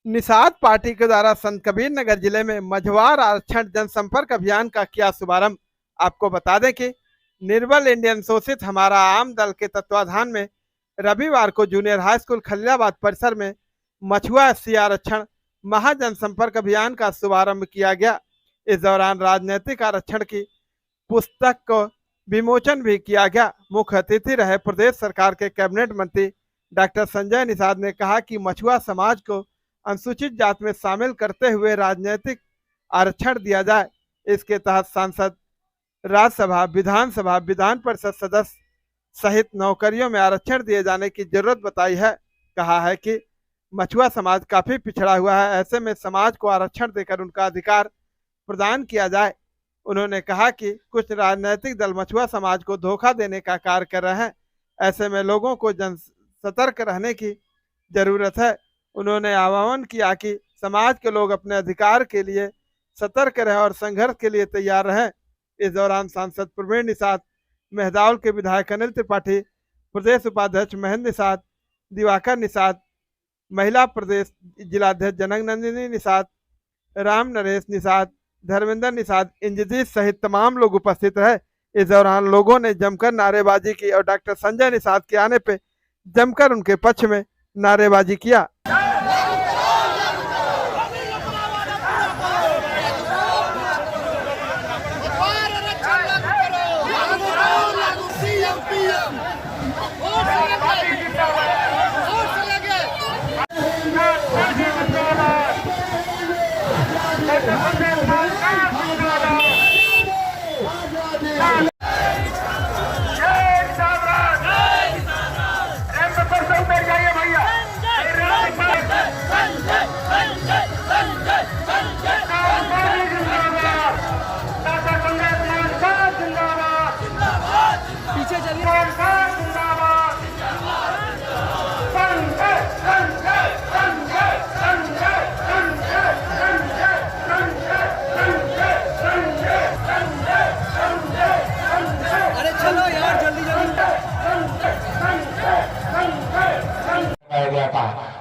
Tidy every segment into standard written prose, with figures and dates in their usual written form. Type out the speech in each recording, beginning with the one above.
Nishad party के द्वारा संत कबीर नगर जिले में मझवार आरक्षण जनसंपर्क अभियान का किया शुभारंभ। आपको बता दें कि निर्बल इंडियन शोषित हमारा आम दल के तत्वाधान में रविवार को जूनियर हाई स्कूल खलीलाबाद परिसर में मछुआ एससी आरक्षण महाजनसंपर्क अभियान का शुभारंभ किया गया। इस दौरान राजनीतिक आरक्षण की पुस्तक को विमोचन भी किया गया। मुख्य अतिथि रहे प्रदेश सरकार के कैबिनेट मंत्री डॉक्टर संजय निषाद ने कहा कि मछुआ समाज को अनुसूचित जात में शामिल करते हुए राजनीतिक आरक्षण दिया जाए। इसके तहत सांसद, राज्यसभा, विधानसभा, विधान परिषद सदस्य सहित नौकरियों में आरक्षण दिए जाने की जरूरत बताई है। कहा है कि मछुआ समाज काफी पिछड़ा हुआ है, ऐसे में समाज को आरक्षण देकर उनका अधिकार प्रदान किया जाए। उन्होंने कहा कि कुछ राजनीतिक दल मछुआ समाज को धोखा देने का कार्य कर रहे हैं, ऐसे में लोगों को जन सतर्क रहने की जरूरत है। उन्होंने आह्वान किया कि समाज के लोग अपने अधिकार के लिए सतर्क रहे और संघर्ष के लिए तैयार रहें। इस दौरान सांसद प्रवीण निषाद, मेहदावल के विधायक अनिल त्रिपाठी, प्रदेश उपाध्यक्ष महेंद्र निषाद, दिवाकर निषाद, महिला प्रदेश जिलाध्यक्ष जनक नंदिनी निषाद, राम नरेश निषाद, धर्मेंद्र निषाद, इंद्रजीत सहित तमाम लोग उपस्थित रहे। इस दौरान लोगों ने जमकर नारेबाजी की और डॉक्टर संजय निषाद के आने पे जमकर उनके पक्ष में नारेबाजी किया।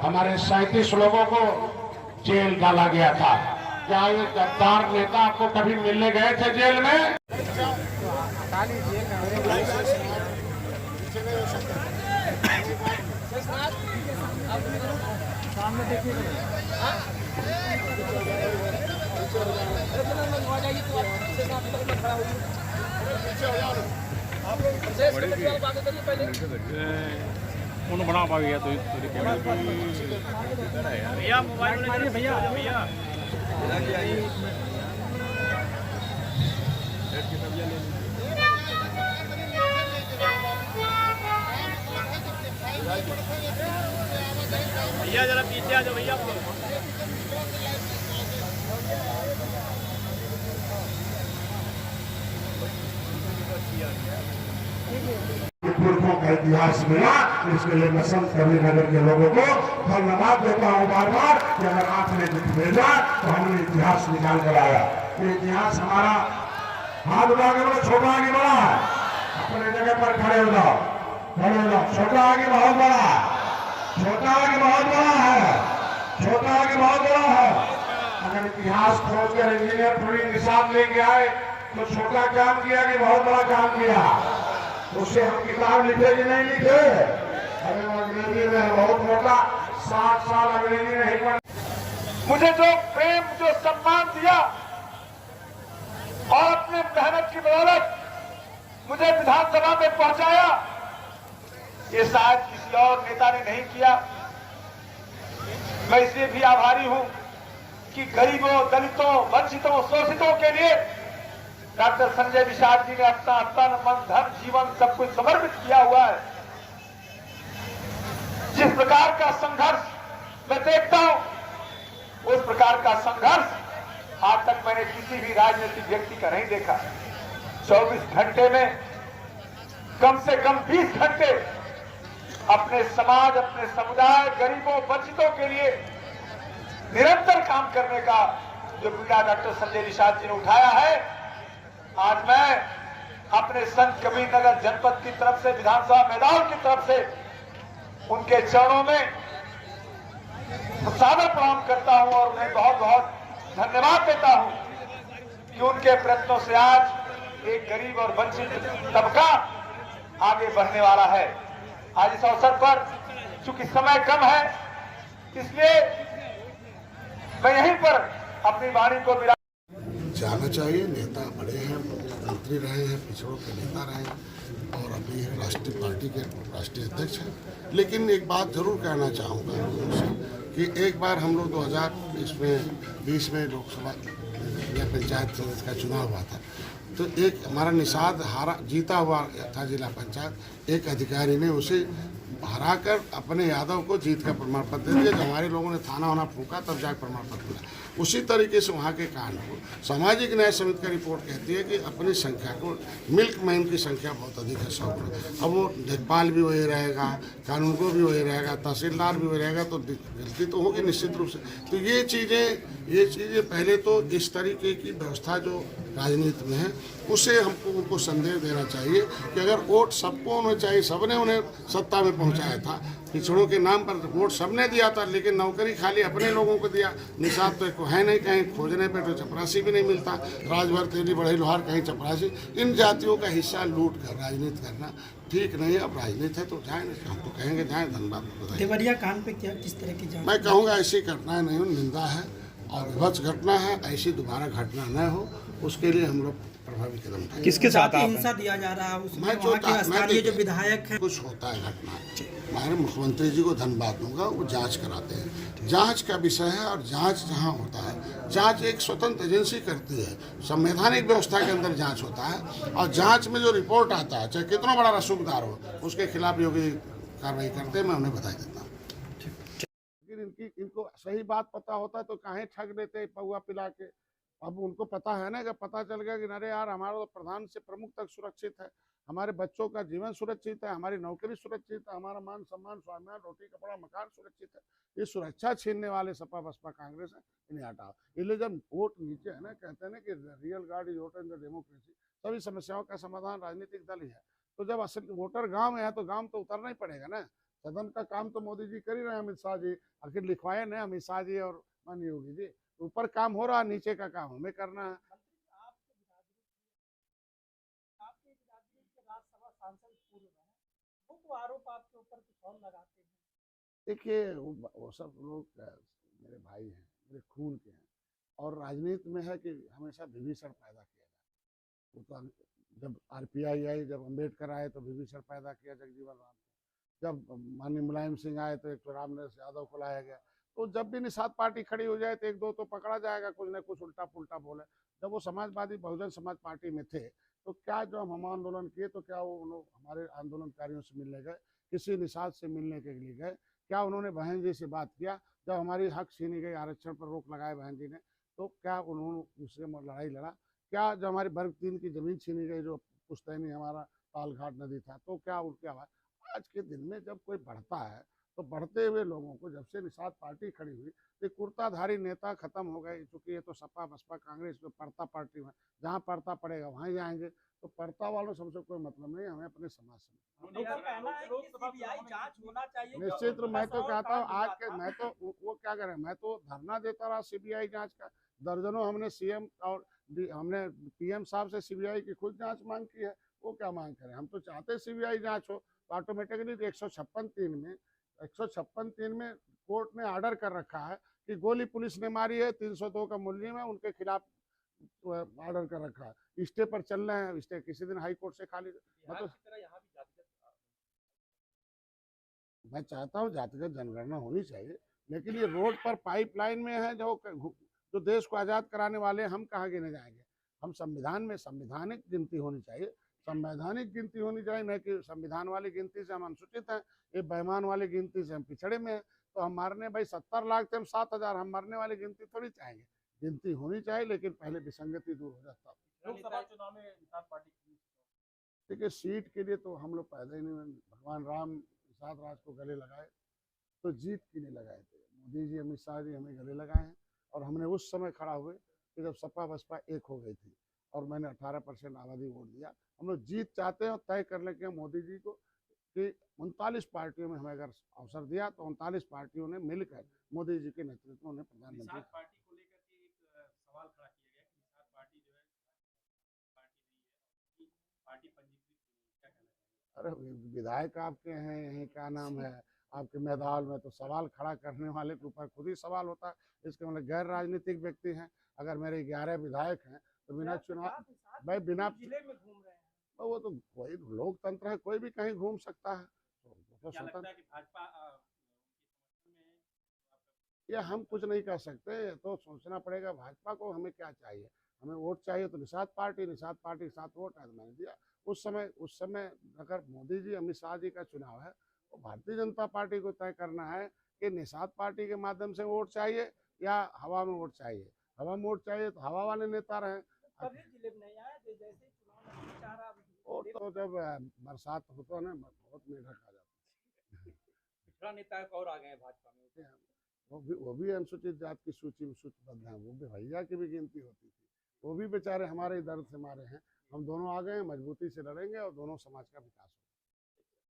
हमारे 37 लोगों को जेल डाला गया था। क्या ये गद्दार नेता आपको कभी मिलने गए थे जेल में? बना पा गया तो भैया मोबाइल भैया भैया भैया जरा पीछे आ जाओ भैया। पुरखों का इतिहास मिला, इसके लिए मैं संत कबीर नगर के लोगों को धन्यवाद देता हूँ बार बार कि अगर आपने भेजा तो हमने इतिहास निकाल कर आया। ये इतिहास हमारा हाथ उठा के बड़ा छोटा आगे बड़ा है। अपने जगह पर खड़े हो जाओ, खड़े हो जाओ। छोटा आगे बहुत बड़ा है, छोटा आगे बहुत बड़ा है, छोटा आगे बहुत बड़ा है। अगर इतिहास खोज कर इंजीनियर प्रवीण निषाद लेके आए तो छोटा काम किया कि बहुत बड़ा काम किया, उससे हम किताब लिखे कि नहीं लिखे? अरे अंग्रेजी में बहुत मोटा 60 साल अंग्रेजी नहीं पढ़ा। मुझे जो प्रेम, जो सम्मान दिया और अपने मेहनत की बदौलत मुझे विधानसभा में पहुंचाया, ये शायद किसी और नेता ने नहीं किया। मैं इसलिए भी आभारी हूं कि गरीबों, दलितों, वंचितों, शोषितों के लिए डॉक्टर संजय निषाद जी ने अपना तन, मन, धन, जीवन सब कुछ समर्पित किया हुआ है। जिस प्रकार का संघर्ष मैं देखता हूं, उस प्रकार का संघर्ष आज तक मैंने किसी भी राजनीतिक व्यक्ति का नहीं देखा। 24 घंटे में कम से कम 20 घंटे अपने समाज, अपने समुदाय, गरीबों, वंचितों के लिए निरंतर काम करने का जो बीड़ा डॉक्टर संजय निषाद जी ने उठाया है, आज मैं अपने संत कबीर नगर जनपद की तरफ से, विधानसभा मैदान की तरफ से उनके चरणों में सादर प्रणाम करता हूं और उन्हें बहुत बहुत धन्यवाद देता हूं कि उनके प्रयत्नों से आज एक गरीब और वंचित तबका आगे बढ़ने वाला है। आज इस अवसर पर चूंकि समय कम है, इसलिए मैं यहीं पर अपनी वाणी को विराम। जाना चाहिए। नेता बड़े हैं, मंत्री रहे हैं, पिछड़ों के नेता रहे हैं और अभी राष्ट्रीय पार्टी के राष्ट्रीय अध्यक्ष हैं। लेकिन एक बात जरूर कहना चाहूँगा उनसे कि एक बार हम लोग 2020 में लोकसभा या पंचायत सदस्य का चुनाव हुआ था, तो एक हमारा निषाद जीता हुआ था जिला पंचायत, एक अधिकारी ने उसे हराकर अपने यादव को जीत का प्रमाण पत्र दे दिया। जब हमारे लोगों ने थाना वाना फूका तब जाकर प्रमाण पत्र मिला। उसी तरीके से वहाँ के कांड को सामाजिक न्याय समिति का रिपोर्ट कहती है कि अपनी संख्या को मिल्क मैन की संख्या बहुत अधिक है 100 गुना। अब वो देखभाल भी वही रहेगा, कानून को भी वही रहेगा, तहसीलदार भी वही रहेगा, तो गलती तो होगी निश्चित रूप से। तो ये चीज़ें पहले तो इस तरीके की व्यवस्था जो राजनीति में है उसे हमको उनको संदेश देना चाहिए कि अगर वोट सबको होना चाहिए, सबने उन्हें सत्ता में पहुंचाया था, पिछड़ों के नाम पर वोट सबने दिया था, लेकिन नौकरी खाली अपने लोगों को दिया। निषाद तो है नहीं, कहीं खोजने पर तो चपरासी भी नहीं मिलता, राजभर तेली बढ़ई लोहार कहीं चपरासी। इन जातियों का हिस्सा लूट कर राजनीति करना ठीक नहीं है। अब राजनीति है तो जाए, हम तो कहेंगे जाए। धन्यवाद। देवरिया कांड पे क्या किस तरह की जांच? मैं कहूँगा ऐसी घटनाएं नहीं हो, निंदा है और विभत्स घटना है, ऐसी दोबारा घटना न हो, उसके लिए हम लोग प्रभावी कदम उठाएंगे। किसके साथ हिंसा दिया जा रहा है उसमें वहाँ के स्थानीय जो विधायक हैं? कुछ होता है घटना, हमारे मुख्यमंत्री जी को धन्यवाद दूंगा, वो जांच कराते हैं। जांच का विषय है और जांच जहां होता है, जांच एक स्वतंत्र एजेंसी करती है, संवैधानिक व्यवस्था के अंदर जांच होता है और जांच में जो रिपोर्ट आता है, चाहे कितना बड़ा रसूखदार हो, उसके खिलाफ योग्य कार्रवाई करते हैं। मैं उन्हें बधाई देता हूँ। लेकिन इनको सही बात पता होता तो काहे ठग देते पौआ पिला के। अब उनको पता है ना कि पता चल गया कि अरे यार हमारा तो प्रधान से प्रमुख तक सुरक्षित है, हमारे बच्चों का जीवन सुरक्षित है, हमारी नौकरी सुरक्षित है, हमारा मान सम्मान स्वाभिमान रोटी कपड़ा मकान सुरक्षित है। ये सुरक्षा छीनने वाले सपा बसपा कांग्रेस है, इन्हें हटाओ। इसलिए जब वोट नीचे है ना, कहते हैं ना कि real guard is vote in the democracy, सभी समस्याओं का समाधान राजनीतिक दल ही है। तो जब असल वोटर गाँव में है तो गाँव तो उतरना ही पड़ेगा ना। सदन का काम तो मोदी जी कर ही रहे हैं, अमित शाह जी आखिर लिखवाए ना, अमित शाह जी और माननीय योगी जी। ऊपर काम हो रहा है, नीचे का काम हमें करना है। देखिए वो सब लोग मेरे भाई हैं, मेरे खून के हैं और राजनीति में है कि हमेशा विभीषण पैदा किया जाए। वो तो जब आरपीआई आई, जब अम्बेडकर आए तो विभीषण पैदा किया जगजीवन राम, जब माननीय मुलायम सिंह आए तो एक तो रामनरेश यादव को लाया गया। तो जब भी निषाद पार्टी खड़ी हो जाए तो एक दो तो पकड़ा जाएगा, कुछ न कुछ उल्टा पुल्टा बोले। जब वो समाजवादी बहुजन समाज पार्टी में थे तो क्या जो हम आंदोलन किए तो क्या वो लोग हमारे आंदोलनकारियों से मिलने गए, किसी निषाद से मिलने के लिए गए? क्या उन्होंने बहन जी से बात किया? जब हमारी हक छीनी गई, आरक्षण पर रोक लगाए बहन जी ने, तो क्या उन्होंने उससे लड़ाई लड़ा? क्या जब हमारी वर्ग 3 की जमीन छीनी गई, जो पुश्तैनी हमारा तालघाट नदी था, तो क्या उनके आवाज? आज के दिन में जब कोई बढ़ता है तो बढ़ते हुए लोगों को, जब से निषाद पार्टी खड़ी हुई तो कुर्ताधारी नेता खत्म हो गए, क्योंकि ये तो सपा बसपा कांग्रेस में पड़ता पार्टी में, जहाँ पड़ता पड़ेगा वहीं जाएंगे। तो पड़ता वालों से हमसे कोई मतलब नहीं, हमें अपने समाज से निश्चित रूप। मैं तो कहता हूँ आज के, मैं तो वो क्या करें, मैं तो धरना देता रहा सीबीआई जांच का। दर्जनों हमने सीएम और हमने पीएम साहब से सीबीआई की खुद जांच मांग की है। वो क्या मांग करें, हम तो चाहते सीबीआई जांच हो। ऑटोमेटिकली 156(3) में कोर्ट ने ऑर्डर कर रखा है कि गोली पुलिस ने मारी है, 302 का मुलजिम है, उनके खिलाफ ऑर्डर कर रखा है। स्टे पर चल रहे हैं, स्टे किसी दिन हाई कोर्ट से खाली। मतलब मैं चाहता हूँ जातिगत जनगणना होनी चाहिए, लेकिन ये रोड पर पाइपलाइन में है जो देश को आज़ाद कराने वाले, हम कहाँ गिने जाएंगे? हम संविधान में संवैधानिक गिनती होनी चाहिए, संवैधानिक गिनती होनी चाहिए, न कि संविधान वाली गिनती से हम अनुसूचित हैं, ये बेईमान वाली गिनती से हम पिछड़े में हैं। तो हम मारने भाई 70 लाख थे, हम 7,000, हम मरने वाली गिनती थोड़ी चाहेंगे। गिनती होनी चाहिए, लेकिन पहले विसंगति दूर हो जाता है। लोकसभा चुनाव में निषाद पार्टी देखिए सीट के लिए तो हम लोग पैदा ही नहीं, भगवान राम निषाद राज को गले लगाए तो जीत के लिए लगाए थे। मोदी जी अमित शाह जी हमें गले लगाए हैं और हमने उस समय खड़ा हुए कि जब सपा बसपा एक हो गई थी और मैंने 18% आबादी वोट दिया। हम लोग जीत चाहते हैं और तय कर लें कि मोदी जी को कि 39 पार्टियों में हमें अगर अवसर दिया तो 39 पार्टियों ने मिलकर मोदी जी के नेतृत्व में प्रधानमंत्री। निषाद पार्टी को लेकर के एक सवाल खड़ा किया गया कि निषाद पार्टी जो है पार्टी नहीं है, पार्टी पंजीकृत नहीं है, क्या कहना चाहिए? अरे विधायक आपके हैं, यहीं क्या नाम है आपके मैदान में, तो सवाल खड़ा करने वाले के ऊपर खुद ही सवाल होता है। इसके मतलब गैर राजनीतिक व्यक्ति हैं। अगर मेरे 11 विधायक हैं तो बिना चुनाव भाई बिना जिले में घूम रहे हैं, तो वो तो वही लोकतंत्र है, कोई भी कहीं घूम सकता है। तो क्या लगता स्वतंत्र है कि भाजपा या हम कुछ नहीं कर सकते, तो सोचना पड़ेगा भाजपा को हमें क्या चाहिए। हमें वोट चाहिए तो निषाद पार्टी के साथ वोट है तो मैंने दिया। उस समय अगर मोदी जी अमित शाह जी का चुनाव है तो भारतीय जनता पार्टी को तय करना है कि निषाद पार्टी के माध्यम से वोट चाहिए या हवा में वोट चाहिए। हवा में वोट चाहिए तो हवा वाले नेता रहे। कभी जिले में नहीं आया, जैसे चुनाव में चारा और तो जब बरसात होता है ना बहुत मेढक आ जाता है। पिछड़ा नेता और आ गए हैं भाजपा में, वो भी अनुसूचित जाति की सूची में सूचीबद्ध हैं। वो भी भैया की भी गिनती होती थी। वो भी बेचारे हमारे दर्द से मारे हैं। हम दोनों आ गए हैं, मजबूती से लड़ेंगे और दोनों समाज का विकास होगा।